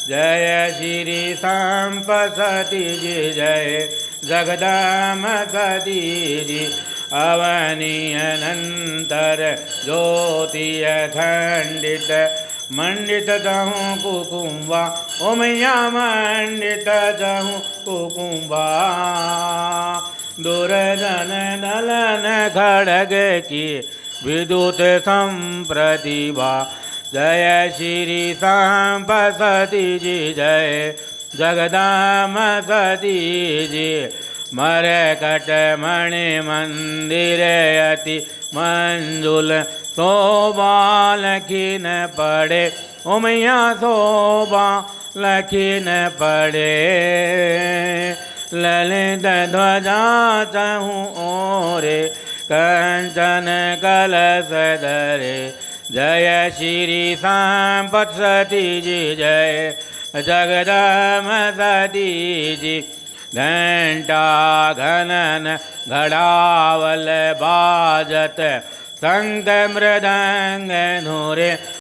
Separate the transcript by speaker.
Speaker 1: जय श्री संपसती जी जय जगदाम सती जी अवनीय अनंतर ज्योतिय खंडित मंडित जहूँ कुकुम्बा ओमैया मंडित जहूँ कुकुम्बा दुर्जन नलन खड़ग की विद्युत संप्रतिभा जय श्री संपसती जी जय जगदाम सती जी मरकट मणि मंदिर अति मंजुल शोभा लखीन पड़े ओमैया शोभा लखीन पड़े ललित ध्वजा चहूँ ओरे कंचन कलश धरे जय श्री संपसती जी जय जगदाम सती जी घंटा घनन घड़ावल बाजत संग मृदंग धुरे